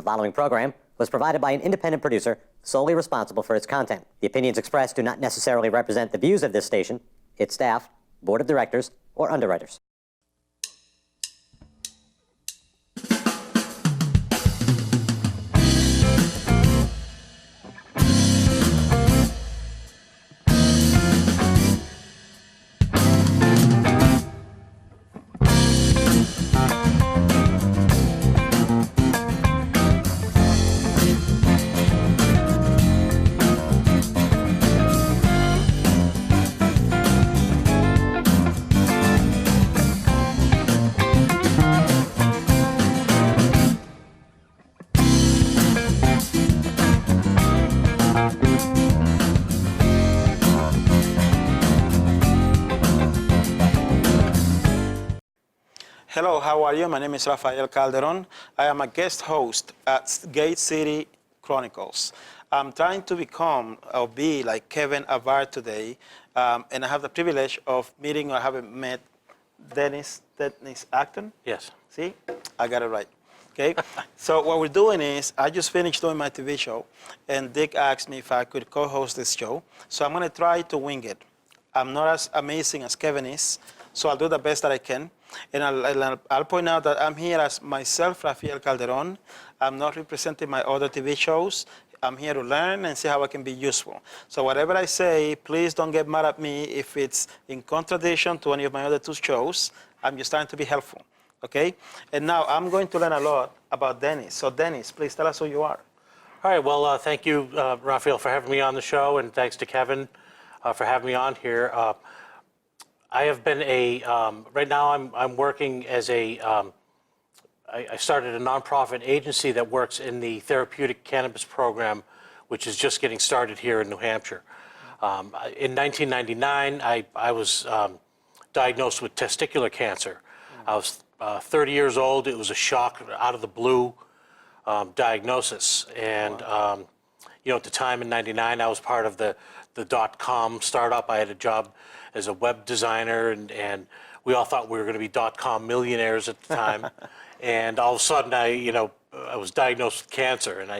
following program was provided by an independent producer solely responsible for its content. The opinions expressed do not necessarily represent the views of this station, its staff, board of directors, or underwriters. Hello, how are you? My name is Rafael Calderon. I am a guest host at Gate City Chronicles. I'm trying to become or be like Kevin Avar today, and I have the privilege of meeting or having met Dennis Acton. Yes. See, I got it right. Okay. So what we're doing is, I just finished doing my TV show, and Dick asked me if I could co-host this show. So I'm going to try to wing it. I'm not as amazing as Kevin is, so I'll do the best that I can. And I'll point out that I'm here as myself, Rafael Calderon. I'm not representing my other TV shows. I'm here to learn and see how I can be useful. So whatever I say, please don't get mad at me if it's in contradiction to any of my other two shows. I'm just trying to be helpful, okay? And now I'm going to learn a lot about Dennis. So Dennis, please tell us who you are. All right, well, thank you, Rafael, for having me on the show, and thanks to Kevin for having me on here. I have been right now I'm working as I started a nonprofit agency that works in the Therapeutic Cannabis program, which is just getting started here in New Hampshire. In 1999, I was diagnosed with testicular cancer. I was 30 years old. It was a shock, out of the blue diagnosis. And, you know, at the time in 99, I was part of the .com startup. I had a job as a web designer, and we all thought we were going to be .com millionaires at the time. And all of a sudden, I was diagnosed with cancer, and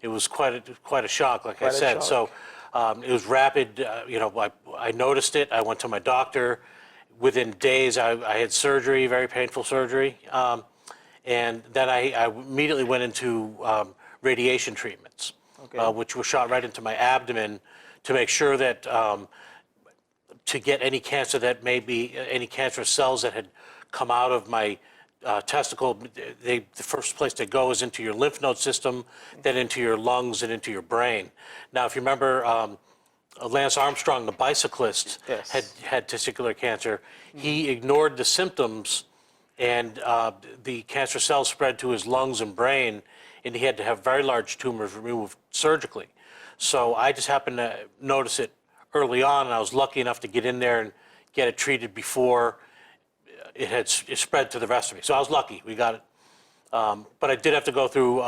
it was quite a shock, like I said. So it was rapid. I noticed it. I went to my doctor. Within days, I had surgery, very painful surgery, and then I immediately went into radiation treatments, which were shot right into my abdomen to make sure that to get any cancer that may be, any cancerous cells that had come out of my testicle. The first place they go is into your lymph node system, then into your lungs and into your brain. Now, if you remember, Lance Armstrong, the bicyclist, had testicular cancer. He ignored the symptoms, and the cancer cells spread to his lungs and brain, and he had to have very large tumors removed surgically. So I just happened to notice it early on, and I was lucky enough to get in there and get it treated before it spread to the rest of me. So I was lucky, we got it. But I did have to go through,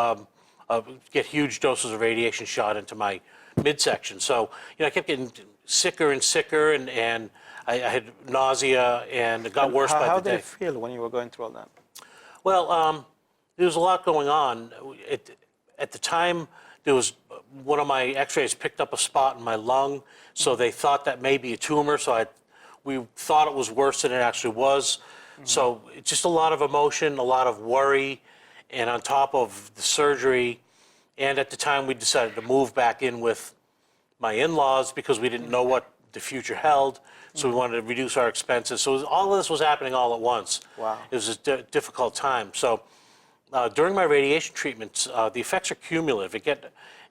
get huge doses of radiation shot into my midsection. So, I kept getting sicker and sicker, and I had nausea, and it got worse by the day. How did it feel when you were going through all that? Well, there was a lot going on. At the time, there was one of my x-rays picked up a spot in my lung, so they thought that may be a tumor, so we thought it was worse than it actually was. So it's just a lot of emotion, a lot of worry, and on top of the surgery, and at the time we decided to move back in with my in-laws because we didn't know what the future held, so we wanted to reduce our expenses. So all of this was happening all at once. Wow. It was a difficult time. So during my radiation treatments, the effects are cumulative.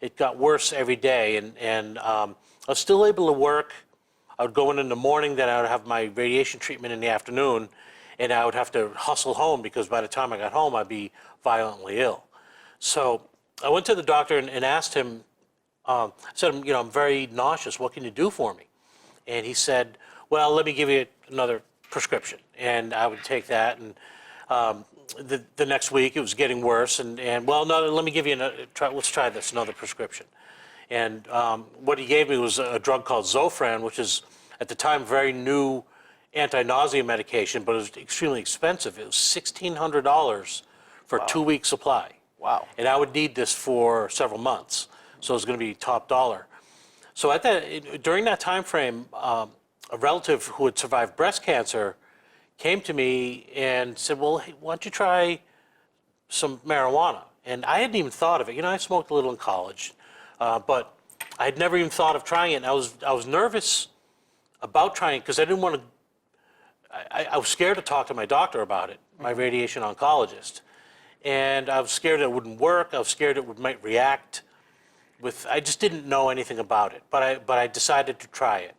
It got worse every day, and I was still able to work. I would go in the morning, then I would have my radiation treatment in the afternoon, and I would have to hustle home because by the time I got home, I'd be violently ill. So I went to the doctor and asked him, I said, I'm very nauseous. What can you do for me? And he said, well, let me give you another prescription. And I would take that, and the next week it was getting worse, and well, no, let me give you let's try this, another prescription. And what he gave me was a drug called Zofran, which is at the time very new anti-nausea medication, but it was extremely expensive. It was $1,600 for a 2-week supply. Wow. And I would need this for several months. So it was going to be top dollar. So during that time frame, a relative who had survived breast cancer came to me and said, well, hey, why don't you try some marijuana? And I hadn't even thought of it. I smoked a little in college, but I had never even thought of trying it. And I was nervous about trying it because I didn't want to. I was scared to talk to my doctor about it, my radiation oncologist, and I was scared it wouldn't work. I was scared it might react. I just didn't know anything about it, but I decided to try it.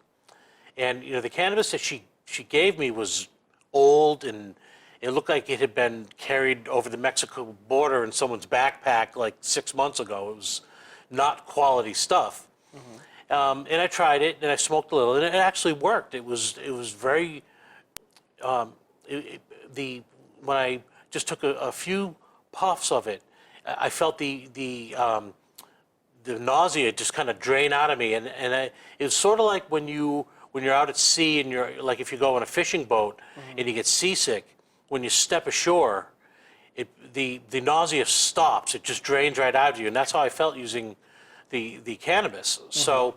And the cannabis that she gave me was old, and it looked like it had been carried over the Mexico border in someone's backpack like 6 months ago. It was not quality stuff. And I tried it, and I smoked a little, and it actually worked. It was very when I just took a few puffs of it, I felt the nausea just kind of drain out of me, and it was sort of like when you're out at sea and you're like if you go on a fishing boat and you get seasick, when you step ashore, the nausea stops. It just drains right out of you, and that's how I felt using the cannabis. So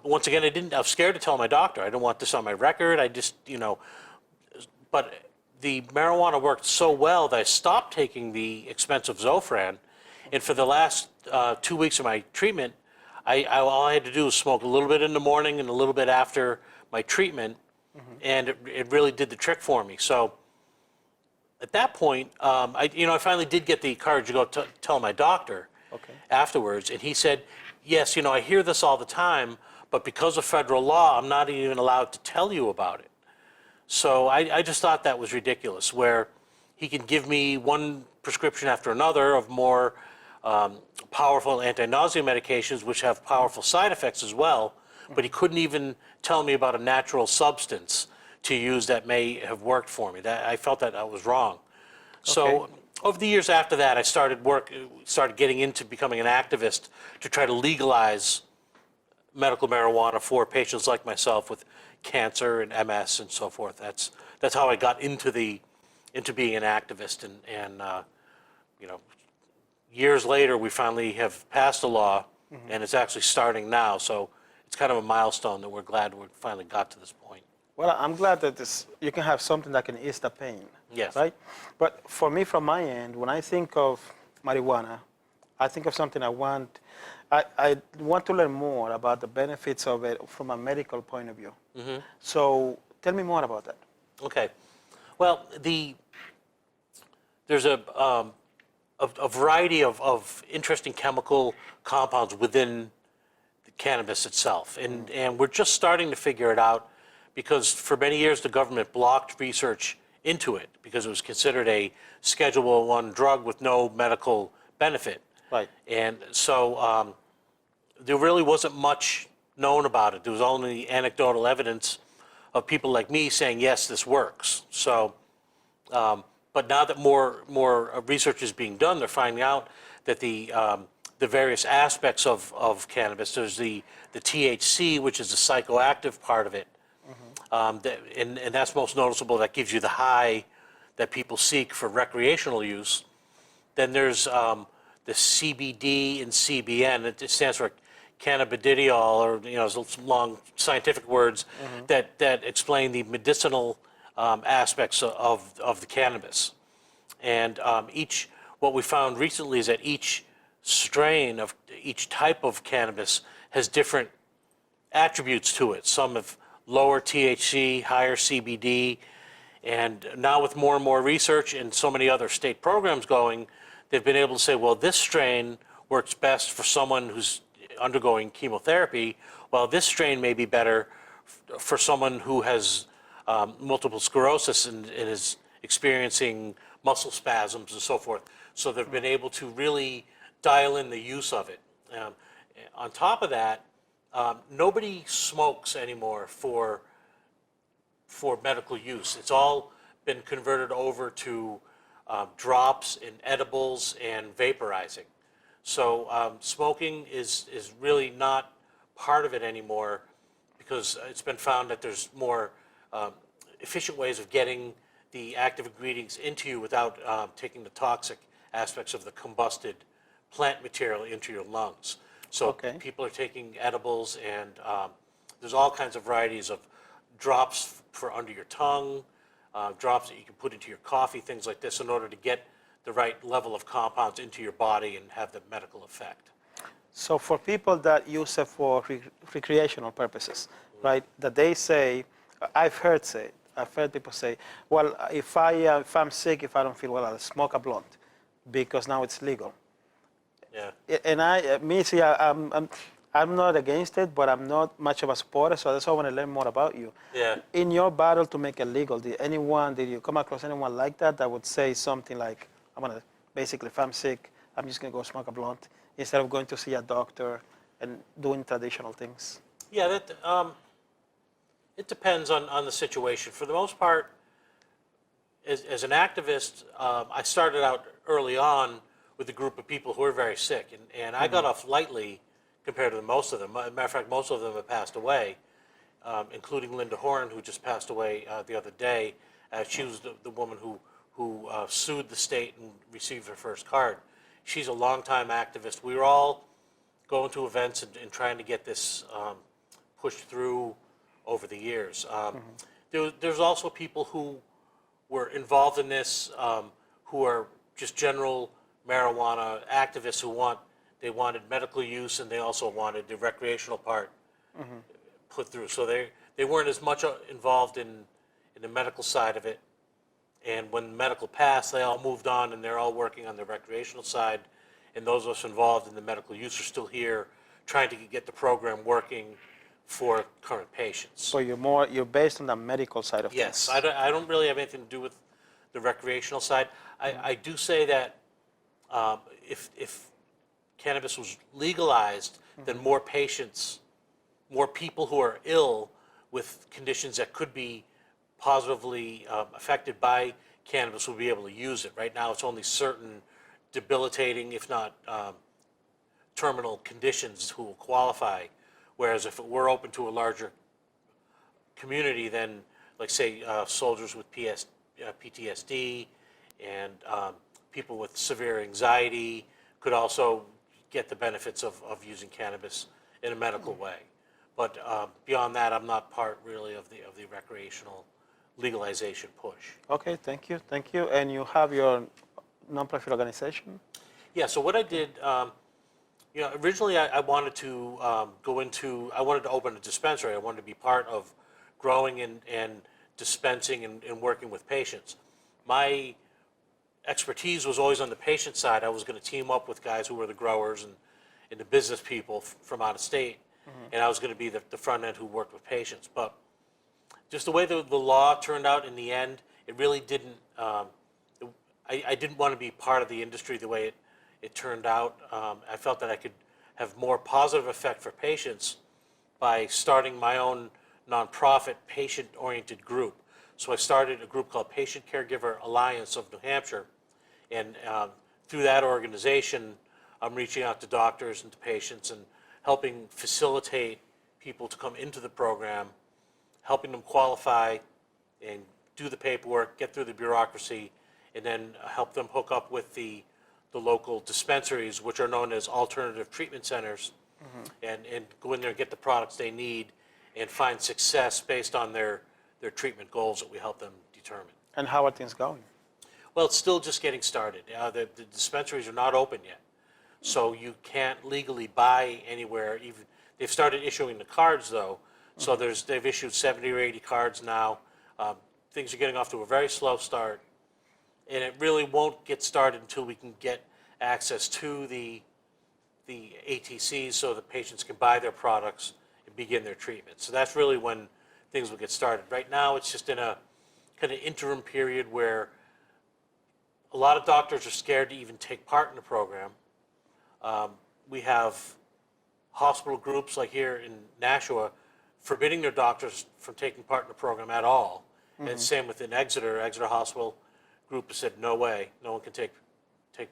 once again, I was scared to tell my doctor. I didn't want this on my record. I just but the marijuana worked so well that I stopped taking the expensive Zofran, and for the last 2 weeks of my treatment, all I had to do was smoke a little bit in the morning and a little bit after my treatment, and it really did the trick for me. So at that point, I finally did get the courage to go tell my doctor afterwards, and he said, yes, I hear this all the time, but because of federal law, I'm not even allowed to tell you about it. So I just thought that was ridiculous, where he could give me one prescription after another of more powerful anti-nausea medications, which have powerful side effects as well, but he couldn't even tell me about a natural substance to use that may have worked for me. I felt that I was wrong. So over the years after that, I started getting into becoming an activist to try to legalize medical marijuana for patients like myself with cancer and MS and so forth. That's how I got into being an activist, and years later we finally have passed a law, and it's actually starting now. So it's kind of a milestone that we're glad we finally got to this point. Well, I'm glad that you can have something that can ease the pain. Yes. Right? But for me, from my end, when I think of marijuana, I think of something I want to learn more about the benefits of it from a medical point of view. So tell me more about that. Okay. Well, there's a variety of interesting chemical compounds within the cannabis itself, and we're just starting to figure it out, because for many years the government blocked research into it because it was considered a Schedule I drug with no medical benefit. Right. And so there really wasn't much known about it. There was only anecdotal evidence of people like me saying, yes, this works. So, but now that more research is being done, they're finding out that the various aspects of cannabis, there's the THC, which is the psychoactive part of it, and that's most noticeable. That gives you the high that people seek for recreational use. Then there's the CBD and CBN. It stands for cannabidiol, or some long scientific words that explain the medicinal aspects of the cannabis. And what we found recently is that each strain of each type of cannabis has different attributes to it. Some have lower THC, higher CBD, and now with more and more research and so many other state programs going, they've been able to say, well, this strain works best for someone who's undergoing chemotherapy, while this strain may be better for someone who has multiple sclerosis and is experiencing muscle spasms and so forth. So they've been able to really dial in the use of it. On top of that, nobody smokes anymore for medical use. It's all been converted over to drops and edibles and vaporizing. So smoking is really not part of it anymore, because it's been found that there's more efficient ways of getting the active ingredients into you without taking the toxic aspects of the combusted plant material into your lungs. So Okay. people are taking edibles, and there's all kinds of varieties of drops for under your tongue, drops that you can put into your coffee, things like this, in order to get the right level of compounds into your body and have the medical effect. So for people that use it for recreational purposes, right? That they say, I've heard people say, well, if I'm sick, if I don't feel well, I'll smoke a blunt, because now it's legal. Yeah. And I'm not against it, but I'm not much of a supporter. So that's why I want to learn more about you. Yeah. In your battle to make it legal, did you come across anyone like that would say something like, basically, if I'm sick, I'm just gonna go smoke a blunt instead of going to see a doctor and doing traditional things? Yeah, it depends on the situation. For the most part, as an activist, I started out early on with a group of people who were very sick, and I got off lightly compared to most of them. As a matter of fact, most of them have passed away, including Linda Horn, who just passed away the other day. She was the woman who sued the state and received her first card. She's a longtime activist. We were all going to events and trying to get this pushed through over the years. There's also people who were involved in this, who are just general marijuana activists they wanted medical use, and they also wanted the recreational part put through. So they weren't as much involved in the medical side of it. And when medical passed, they all moved on, and they're all working on the recreational side. And those of us involved in the medical use are still here, trying to get the program working for current patients. So you're based on the medical side of Yes, things. I don't really have anything to do with the recreational side. I do say that if cannabis was legalized, then more patients, more people who are ill with conditions that could be positively affected by cannabis will be able to use it. Right now, it's only certain debilitating, if not terminal conditions who will qualify. Whereas if it were open to a larger community, then, like, say, soldiers with PTSD and people with severe anxiety could also get the benefits of using cannabis in a medical way. But beyond that, I'm not part really of the recreational legalization push. Okay, thank you. And you have your nonprofit organization? Yeah. So what I did, originally I wanted to I wanted to open a dispensary. I wanted to be part of growing and dispensing and working with patients. My expertise was always on the patient side. I was going to team up with guys who were the growers and the business people from out of state, and I was going to be the front end who worked with patients. But just the way the law turned out in the end, it really didn't. I didn't want to be part of the industry the way it turned out. I felt that I could have more positive effect for patients by starting my own nonprofit patient-oriented group. So I started a group called Patient Caregiver Alliance of New Hampshire, and through that organization, I'm reaching out to doctors and to patients and helping facilitate people to come into the program, helping them qualify and do the paperwork, get through the bureaucracy, and then help them hook up with the local dispensaries, which are known as alternative treatment centers, and go in there and get the products they need and find success based on their treatment goals that we help them determine. And how are things going? Well, it's still just getting started. The dispensaries are not open yet, so you can't legally buy anywhere. Even they've started issuing the cards though, so they've issued 70 or 80 cards now. Things are getting off to a very slow start, and it really won't get started until we can get access to the ATCs so that patients can buy their products and begin their treatment. So that's really when things will get started. Right now, it's just in a kind of interim period where a lot of doctors are scared to even take part in the program. We have hospital groups like here in Nashua forbidding their doctors from taking part in the program at all. And same within Exeter Hospital group has said, no way, no one can take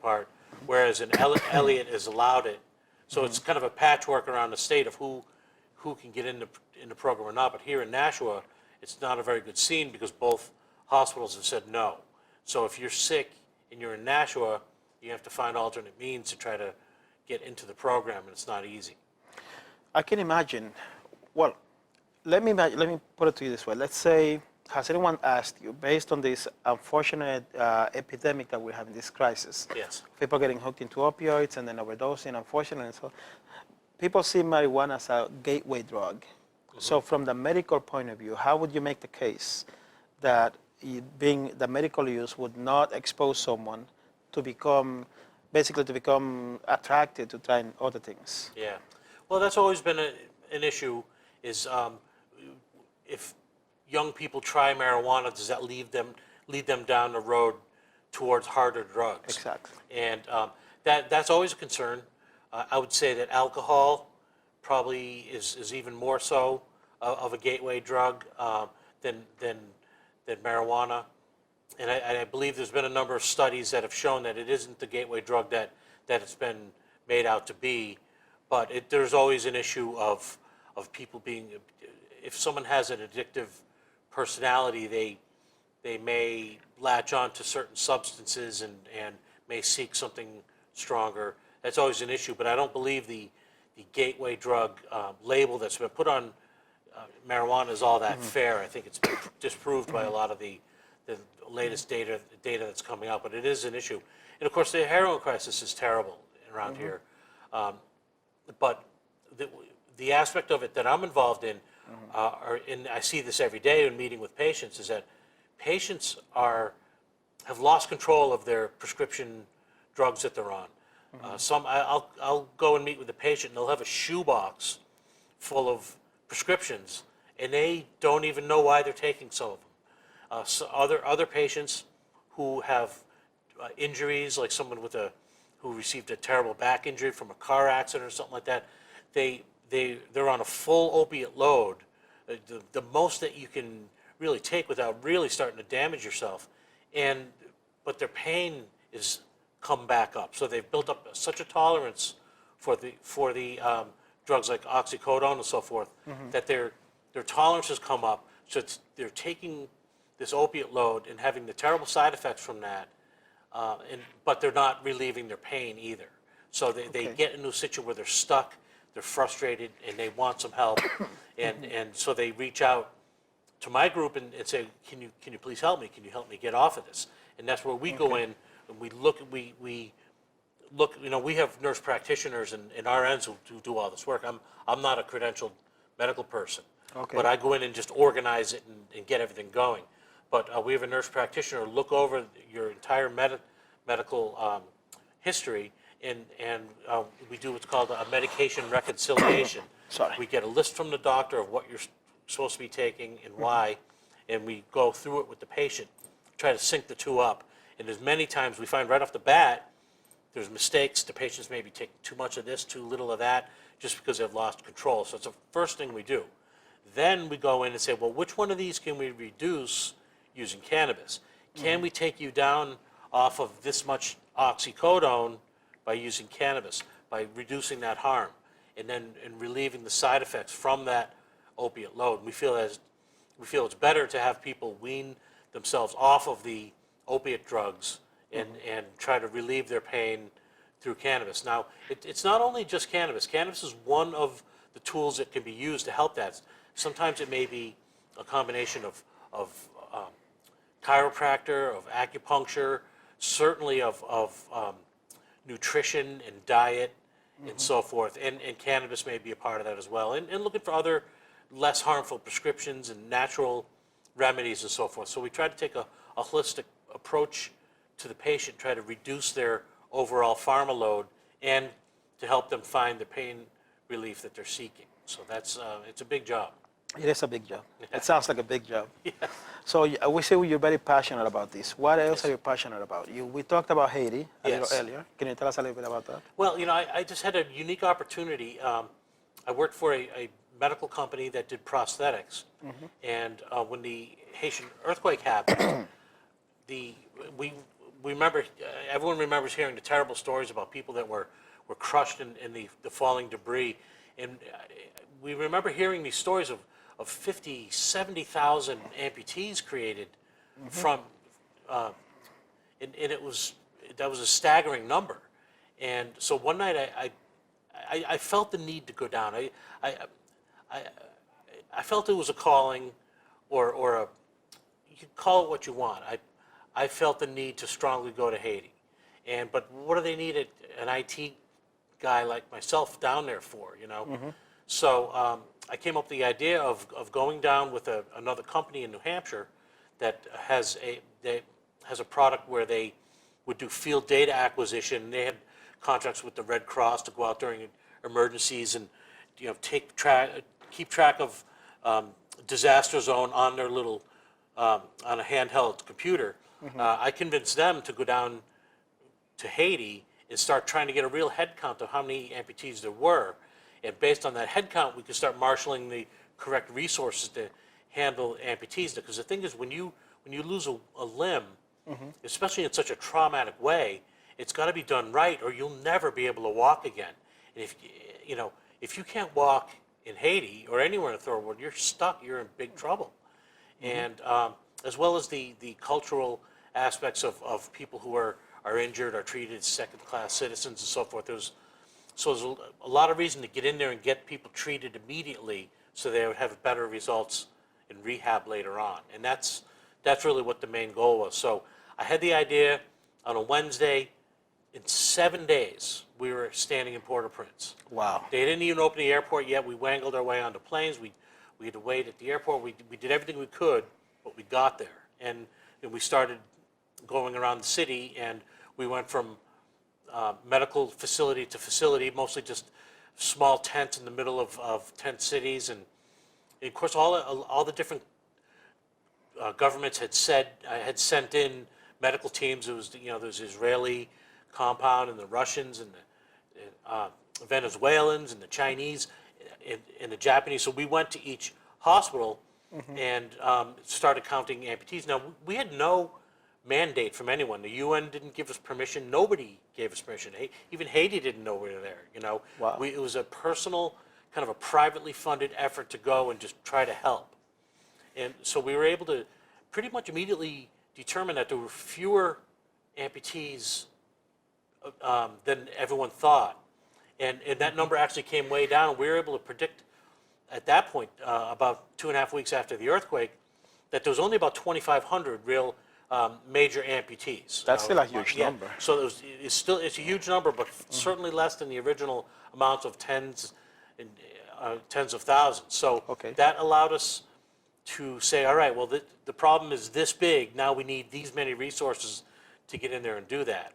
part. Whereas in Elliott has allowed it. So it's kind of a patchwork around the state of who can get in the program or not. But here in Nashua, it's not a very good scene because both hospitals have said no. So if you're sick and you're in Nashua, You have to find alternate means to try to get into the program, and it's not easy. I can imagine. Well, let me put it to you this way. Let's say, has anyone asked you, based on this unfortunate epidemic that we have in this crisis, Yes. people getting hooked into opioids and then overdosing, unfortunately, so people see marijuana as a gateway drug. So from the medical point of view, how would you make the case that being the medical use would not expose someone to become, basically to become attracted to trying other things? Yeah. Well, that's always been an issue, is if young people try marijuana, does that lead them down the road towards harder drugs? Exactly. And that's always a concern. I would say that alcohol probably is even more so of a gateway drug than marijuana. And I believe there's been a number of studies that have shown that it isn't the gateway drug that it's been made out to be. But there's always an issue of people being, if someone has an addictive personality, they may latch on to certain substances and may seek something stronger. That's always an issue, but I don't believe the gateway drug label that's been put on marijuana is all that fair. I think it's been disproved by a lot of the latest data that's coming out, but it is an issue. And of course, the heroin crisis is terrible around here. But the aspect of it that I'm involved in, and I see this every day in meeting with patients, is that patients have lost control of their prescription drugs that they're on. I'll go and meet with the patient, and they'll have a shoebox full of prescriptions, and they don't even know why they're taking some of them. So other patients who have injuries, like someone who received a terrible back injury from a car accident or something like that, they're on a full opiate load, the most that you can really take without really starting to damage yourself, but their pain is come back up. So they've built up such a tolerance for the drugs like oxycodone and so forth, that their tolerance has come up. So they're taking this opiate load and having the terrible side effects from that, but they're not relieving their pain either. So they get into a situation where they're stuck, they're frustrated, and they want some help, and so they reach out to my group and say, can you please help me? Can you help me get off of this? And that's where we go in and we look. We have nurse practitioners and RNs who do all this work. I'm not a credentialed medical person, but I go in and just organize it and get everything going. But we have a nurse practitioner look over your entire medical history, and we do what's called a medication reconciliation. Sorry. We get a list from the doctor of what you're supposed to be taking and why, and we go through it with the patient, try to sync the two up. And as many times we find right off the bat, there's mistakes. The patients may be taking too much of this, too little of that, just because they've lost control. So it's the first thing we do. Then we go in and say, well, which one of these can we reduce using cannabis? Can we take you down off of this much oxycodone by using cannabis, by reducing that harm, and relieving the side effects from that opiate load? We feel it's better to have people wean themselves off of the opiate drugs and try to relieve their pain through cannabis. Now, it's not only just cannabis. Cannabis is one of the tools that can be used to help that. Sometimes it may be a combination of chiropractor, of acupuncture, certainly of nutrition and diet and so forth. And cannabis may be a part of that as well. And looking for other less harmful prescriptions and natural remedies and so forth. So we try to take a holistic approach to the patient, try to reduce their overall pharma load, and to help them find the pain relief that they're seeking. So it's a big job. It is a big job. It sounds like a big job. Yeah. So we say you're very passionate about this. What else are you passionate about? We talked about Haiti a little earlier. Can you tell us a little bit about that? Well, I just had a unique opportunity. I worked for a medical company that did prosthetics, and when the Haitian earthquake happened, we remember, everyone remembers hearing the terrible stories about people that were crushed in the falling debris, and we remember hearing these stories of 50, 70,000 amputees created from, and it was that was a staggering number. And so one night I felt the need to go down. I felt it was a calling, or a, you can call it what you want. I felt the need to strongly go to Haiti. But what do they need an IT guy like myself down there for, you know? So I came up with the idea of going down with another company in New Hampshire that has a product where they would do field data acquisition. They had contracts with the Red Cross to go out during emergencies and, you know, keep track of disaster zone on their little on a handheld computer. I convinced them to go down to Haiti and start trying to get a real head count of how many amputees there were. And based on that head count, we could start marshaling the correct resources to handle amputees. Because the thing is, when you lose a limb, especially in such a traumatic way, it's got to be done right, or you'll never be able to walk again. And if you can't walk in Haiti or anywhere in the third world, you're stuck. You're in big trouble. And as well as the cultural aspects of people who are injured, are treated as second-class citizens and so forth. There's a lot of reason to get in there and get people treated immediately so they would have better results in rehab later on. And that's really what the main goal was. So I had the idea on a Wednesday. In 7 days, we were standing in Port-au-Prince. Wow. They didn't even open the airport yet. We wangled our way onto planes. We had to wait at the airport. We did everything we could, but we got there. And we started going around the city, and we went from medical facility to facility, mostly just small tents in the middle of tent cities. And of course, all the different governments had sent in medical teams. It was, there's Israeli compound and the Russians and the Venezuelans and the Chinese and the Japanese. So we went to each hospital and started counting amputees. Now, we had no mandate from anyone. The UN didn't give us permission. Nobody gave us permission. Even Haiti didn't know we were there. Wow. It was a personal, kind of a privately funded effort to go and just try to help. And so we were able to pretty much immediately determine that there were fewer amputees than everyone thought. And that number actually came way down. We were able to predict at that point, about 2.5 weeks after the earthquake, that there was only about 2,500 real major amputees. That's still a huge number. So it's a huge number, but certainly less than the original amount of tens of thousands. So that allowed us to say, all right, well, the problem is this big. Now we need these many resources to get in there and do that.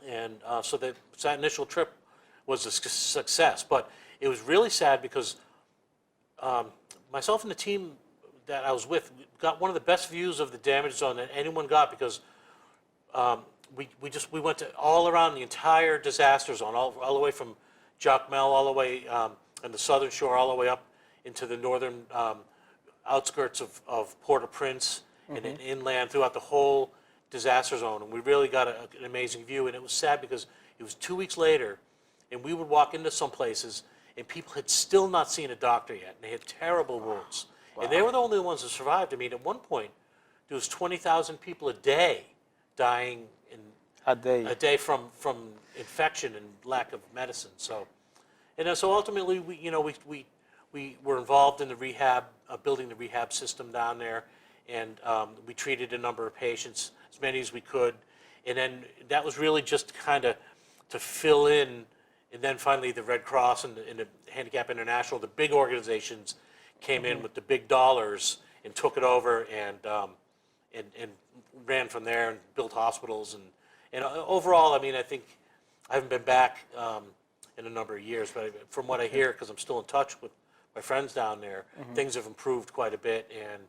And so that initial trip was a success. But it was really sad because myself and the team that I was with got one of the best views of the damage zone that anyone got, because we went to all around the entire disaster zone, all the way from Jacmel, all the way on the southern shore, all the way up into the northern outskirts of Port-au-Prince and inland throughout the whole disaster zone. And we really got an amazing view. And it was sad because it was 2 weeks later, and we would walk into some places and people had still not seen a doctor yet. And they had terrible wounds. Wow. And they were the only ones that survived. I mean, at one point, there was 20,000 people a day dying a day from infection and lack of medicine. So ultimately, we were involved in the rehab, building the rehab system down there, and we treated a number of patients, as many as we could. And then that was really just kind of to fill in. And then finally, the Red Cross and the Handicap International, the big organizations, came in with the big dollars and took it over and ran from there and built hospitals. And overall, I mean, I think I haven't been back in a number of years, but from what I hear, because I'm still in touch with my friends down there, things have improved quite a bit, and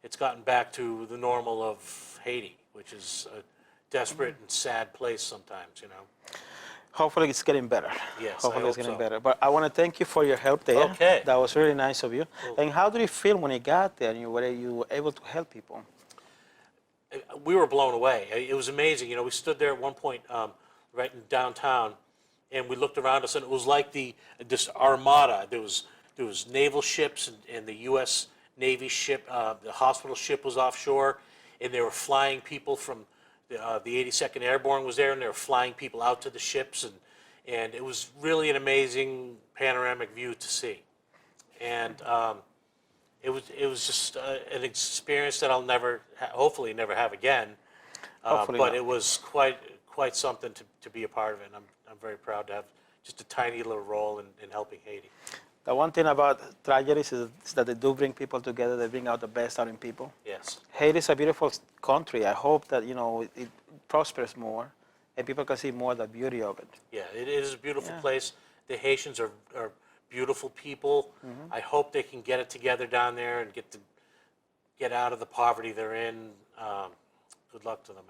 it's gotten back to the normal of Haiti, which is a desperate and sad place sometimes, Hopefully it's getting better. Yes, hopefully I it's hope getting so. better. But I want to thank you for your help there. Okay. That was really nice of you. Cool. And how did you feel when you got there and were you able to help people? We were blown away. It was amazing. We stood there at one point right in downtown, and we looked around us, and it was like this armada. There was naval ships and the U.S. Navy ship. The hospital ship was offshore, and they were flying people from the 82nd Airborne was there, and they were flying people out to the ships, and it was really an amazing panoramic view to see. And it was just an experience that I'll never, hopefully never have again. Hopefully But not. it was quite something to be a part of it. And I'm very proud to have just a tiny little role in helping Haiti. The one thing about tragedies is that they do bring people together. They bring out the best out in people. Yes. Haiti is a beautiful country. I hope that it prospers more, and people can see more of the beauty of it. Yeah, it is a beautiful Yeah. place. The Haitians are beautiful people. I hope they can get it together down there and get out of the poverty they're in. Good luck to them.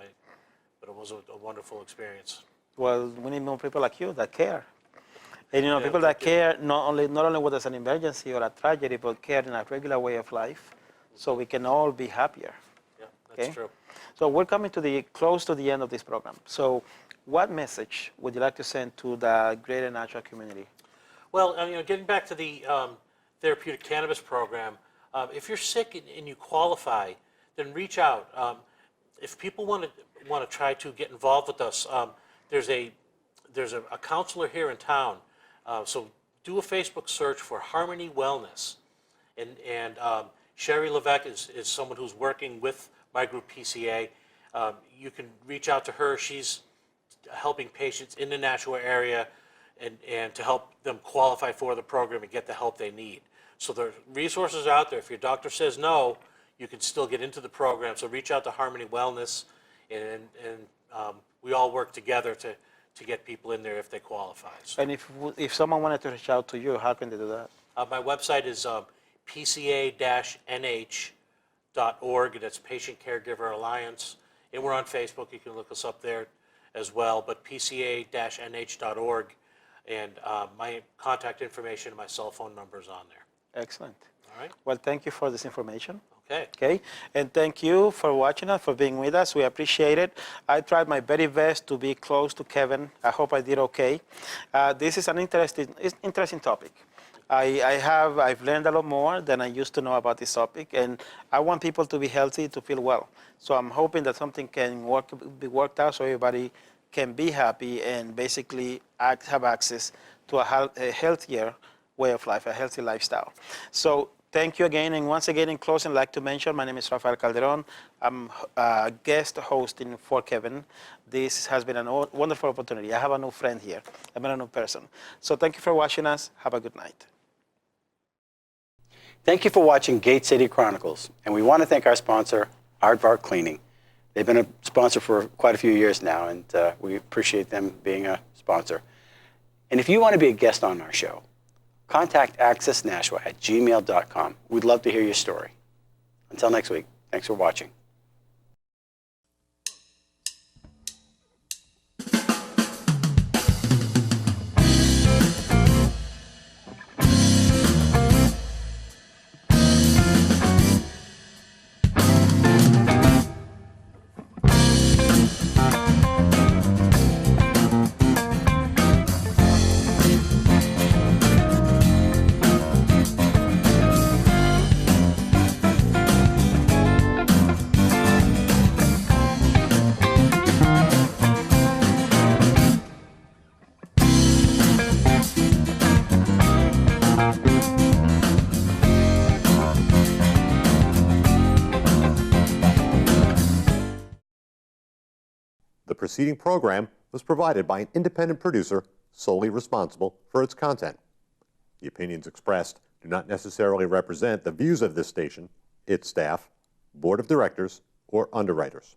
But it was a wonderful experience. Well, we need more people like you that care. And Yeah, people that thank you. care not only when there's an emergency or a tragedy, but care in a regular way of life, so we can all be happier. Yeah, that's Okay. true. So we're coming close to the end of this program. So, what message would you like to send to the greater natural community? Well, getting back to the Therapeutic Cannabis program, if you're sick and you qualify, then reach out. If people want to try to get involved with us, there's a counselor here in town. So do a Facebook search for Harmony Wellness, and Sherry Levesque is someone who's working with my group PCA. You can reach out to her. She's helping patients in the Nashua area and to help them qualify for the program and get the help they need. So there are resources out there. If your doctor says no, you can still get into the program. So reach out to Harmony Wellness, and we all work together to get people in there if they qualify. So, And if someone wanted to reach out to you, how can they do that? my website is pca-nh.org. That's Patient Caregiver Alliance. And we're on Facebook. You can look us up there as well. But pca-nh.org. And my contact information and my cell phone number is on there. Excellent. All right? Well, thank you for this information. Okay. Okay, and thank you for watching us, for being with us. We appreciate it. I tried my very best to be close to Kevin. I hope I did okay. This is an interesting topic. I've learned a lot more than I used to know about this topic, and I want people to be healthy, to feel well. So I'm hoping that something can be worked out so everybody can be happy and basically have access to a healthier way of life, a healthy lifestyle. So thank you again. And once again, in closing, I'd like to mention my name is Rafael Calderon. I'm a guest hosting for Kevin. This has been a wonderful opportunity. I have a new friend here. I met a new person. So thank you for watching us. Have a good night. Thank you for watching Gate City Chronicles, and we want to thank our sponsor, Aardvark Cleaning. They've been a sponsor for quite a few years now, and we appreciate them being a sponsor. And if you want to be a guest on our show, contact accessnashua@gmail.com. We'd love to hear your story. Until next week, thanks for watching. The preceding program was provided by an independent producer solely responsible for its content. The opinions expressed do not necessarily represent the views of this station, its staff, board of directors, or underwriters.